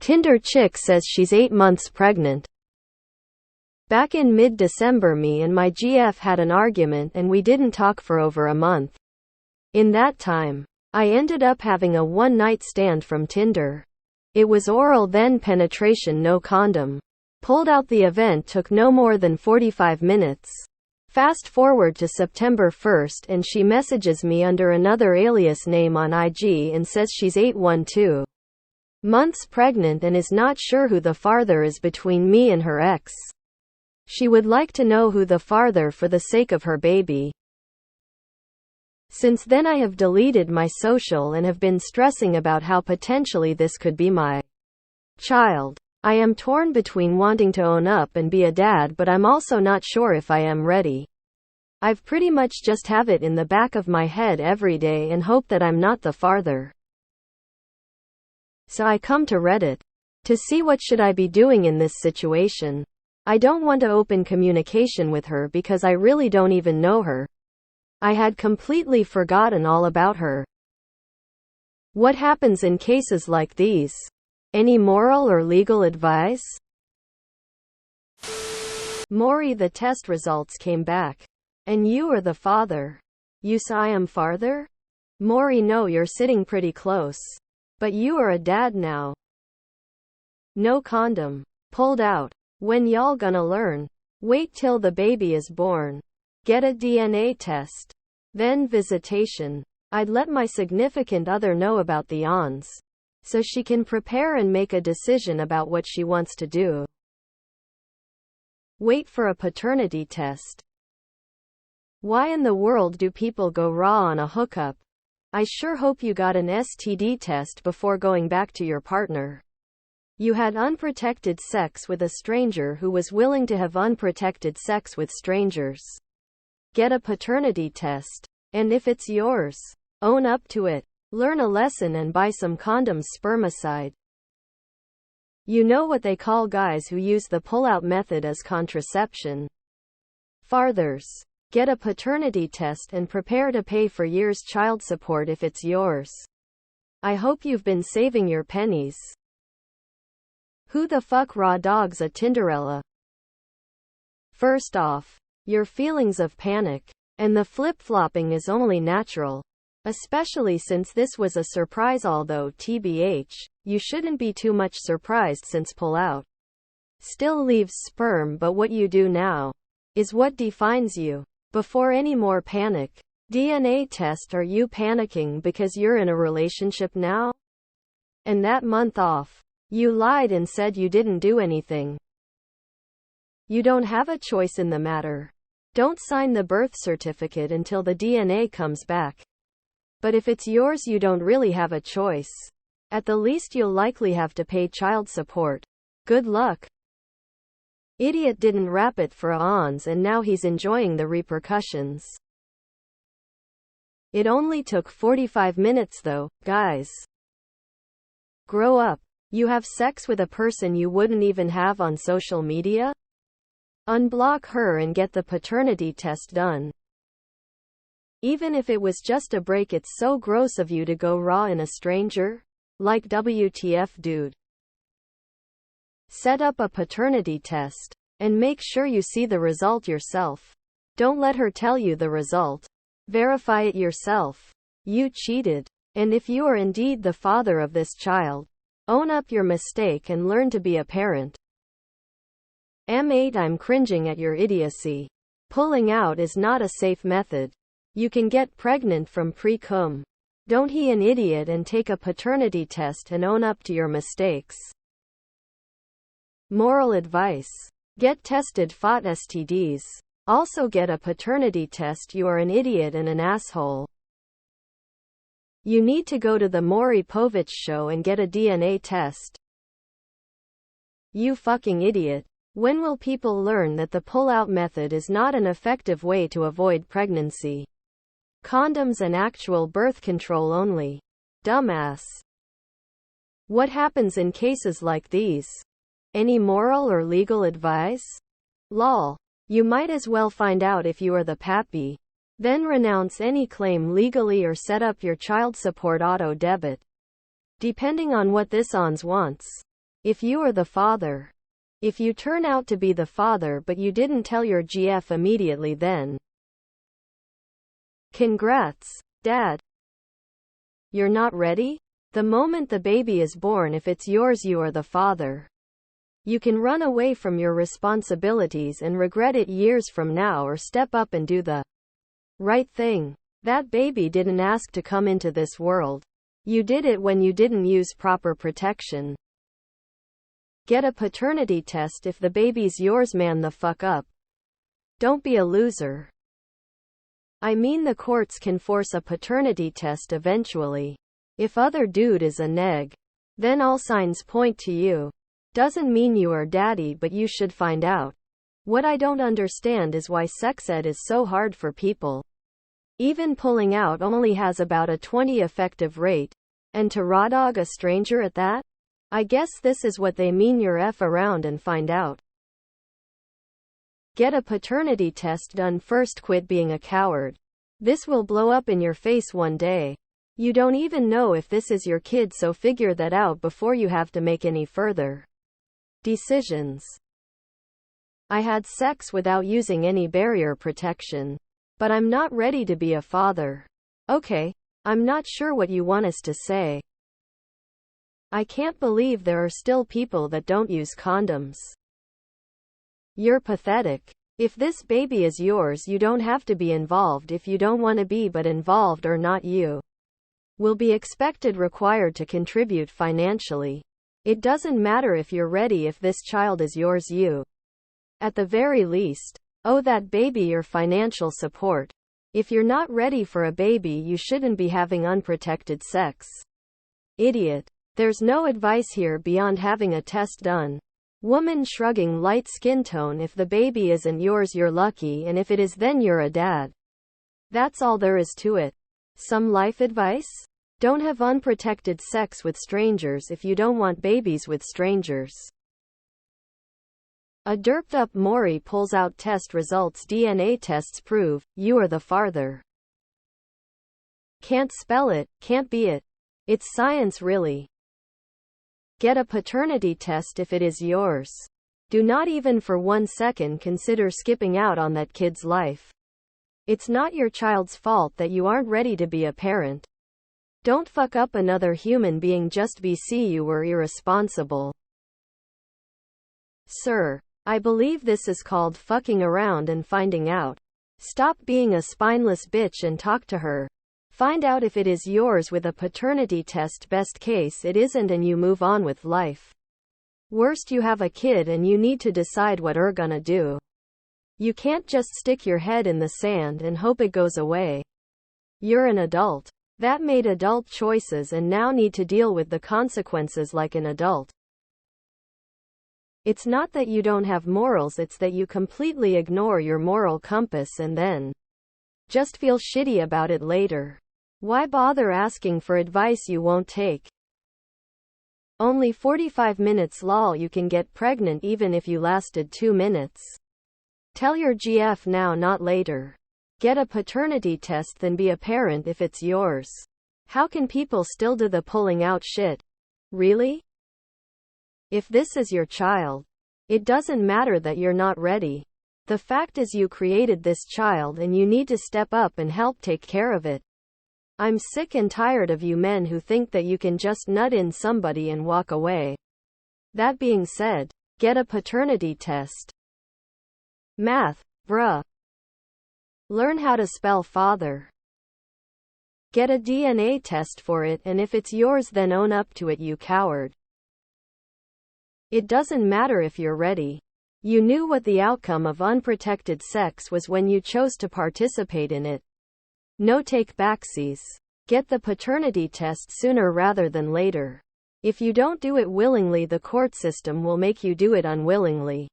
Tinder chick says she's 8 months pregnant. Back in mid-December, me and my GF had an argument and we didn't talk for over a month. In that time, I ended up having a one-night stand from Tinder. It was oral, then penetration, no condom. Pulled out. The event took no more than 45 minutes. Fast forward to September 1st and she messages me under another alias name on IG and says she's 812 months pregnant and is not sure who the father is between me and her ex. She would like to know who the father for the sake of her baby. Since then I have deleted my social and have been stressing about how potentially this could be my child. I am torn between wanting to own up and be a dad, but I'm also not sure if I am ready. I've pretty much just have it in the back of my head every day and hope that I'm not the father. So I come to Reddit to see what should I be doing in this situation. I don't want to open communication with her because I really don't even know her. I had completely forgotten all about her. What happens in cases like these? Any moral or legal advice? Maury, the test results came back. And you are the father. You say I am father? Maury, no, you're sitting pretty close. But you are a dad now. No condom. Pulled out. When y'all gonna learn? Wait till the baby is born. Get a DNA test. Then visitation. I'd let my significant other know about the ons, so she can prepare and make a decision about what she wants to do. Wait for a paternity test. Why in the world do people go raw on a hookup? I sure hope you got an STD test before going back to your partner. You had unprotected sex with a stranger who was willing to have unprotected sex with strangers. Get a paternity test. And if it's yours, own up to it. Learn a lesson and buy some condoms. Spermicide. You know what they call guys who use the pull-out method as contraception? Fathers. Get a paternity test and prepare to pay for years' child support if it's yours. I hope you've been saving your pennies. Who the fuck raw dogs a Tinderella? First off, your feelings of panic and the flip-flopping is only natural, especially since this was a surprise, although TBH, you shouldn't be too much surprised since pull-out still leaves sperm, but what you do now is what defines you. Before any more panic, DNA test. Are you panicking because you're in a relationship now? And that month off, you lied and said you didn't do anything. You don't have a choice in the matter. Don't sign the birth certificate until the DNA comes back. But if it's yours, you don't really have a choice. At the least, you'll likely have to pay child support. Good luck. Idiot didn't wrap it for ons and now he's enjoying the repercussions. It only took 45 minutes though, guys. Grow up. You have sex with a person you wouldn't even have on social media? Unblock her and get the paternity test done. Even if it was just a break, it's so gross of you to go raw in a stranger. Like WTF, dude. Set up a paternity test and make sure you see the result yourself. Don't let her tell you the result. Verify it yourself. You cheated. And if you are indeed the father of this child, own up your mistake and learn to be a parent. M8 I'm cringing at your idiocy. Pulling out is not a safe method. You can get pregnant from pre-cum. Don't be an idiot and take a paternity test and own up to your mistakes. Moral advice. Get tested for STDs. Also get a paternity test. You are an idiot and an asshole. You need to go to the Maury Povich show and get a DNA test. You fucking idiot. When will people learn that the pull-out method is not an effective way to avoid pregnancy? Condoms and actual birth control only. Dumbass. What happens in cases like these? Any moral or legal advice? Lol. You might as well find out if you are the pappy. Then renounce any claim legally or set up your child support auto debit. Depending on what this ons wants. If you are the father. If you turn out to be the father but you didn't tell your GF immediately, then congrats, Dad. You're not ready? The moment the baby is born, if it's yours, you are the father. You can run away from your responsibilities and regret it years from now, or step up and do the right thing. That baby didn't ask to come into this world. You did it when you didn't use proper protection. Get a paternity test if the baby's yours. Man the fuck up. Don't be a loser. I mean, the courts can force a paternity test eventually. If other dude is a neg, then all signs point to you. Doesn't mean you are daddy, but you should find out. What I don't understand is why sex ed is so hard for people. Even pulling out only has about a 20 effective rate. And to raw dog a stranger at that? I guess this is what they mean. You're F around and find out. Get a paternity test done first. Quit being a coward. This will blow up in your face one day. You don't even know if this is your kid, so figure that out before you have to make any further decisions. I had sex without using any barrier protection. But I'm not ready to be a father. Okay, I'm not sure what you want us to say. I can't believe there are still people that don't use condoms. You're pathetic. If this baby is yours, you don't have to be involved if you don't want to be, but involved or not, you will be required to contribute financially. It doesn't matter if you're ready. If this child is yours, you, at the very least, owe that baby your financial support. If you're not ready for a baby, you shouldn't be having unprotected sex. Idiot. There's no advice here beyond having a test done. Woman shrugging, light skin tone. If the baby isn't yours, you're lucky, and if it is, then you're a dad. That's all there is to it. Some life advice? Don't have unprotected sex with strangers if you don't want babies with strangers. A derped up Maury pulls out test results. DNA tests prove you are the father. Can't spell it, can't be it. It's science, really. Get a paternity test if it is yours. Do not even for 1 second consider skipping out on that kid's life. It's not your child's fault that you aren't ready to be a parent. Don't fuck up another human being just because you were irresponsible. Sir, I believe this is called fucking around and finding out. Stop being a spineless bitch and talk to her. Find out if it is yours with a paternity test. Best case, it isn't and you move on with life. Worst, you have a kid and you need to decide what you're gonna do. You can't just stick your head in the sand and hope it goes away. You're an adult that made adult choices and now need to deal with the consequences like an adult. It's not that you don't have morals, it's that you completely ignore your moral compass and then just feel shitty about it later. Why bother asking for advice you won't take? Only 45 minutes lol, you can get pregnant even if you lasted 2 minutes. Tell your GF now, not later. Get a paternity test, then be a parent if it's yours. How can people still do the pulling out shit? Really? If this is your child, it doesn't matter that you're not ready. The fact is you created this child and you need to step up and help take care of it. I'm sick and tired of you men who think that you can just nut in somebody and walk away. That being said, get a paternity test. Math, bruh. Learn how to spell father. Get a DNA test for it, and if it's yours, then own up to it, you coward. It doesn't matter if you're ready. You knew what the outcome of unprotected sex was when you chose to participate in it. No take backsies. Get the paternity test sooner rather than later. If you don't do it willingly, the court system will make you do it unwillingly.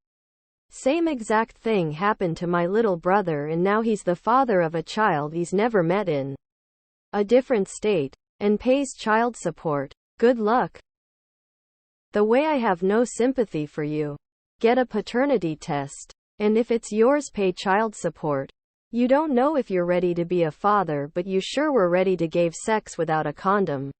Same exact thing happened to my little brother, and now he's the father of a child he's never met in a different state, and pays child support. Good luck. The way I have no sympathy for you. Get a paternity test. And if it's yours, pay child support. You don't know if you're ready to be a father, but you sure were ready to give sex without a condom.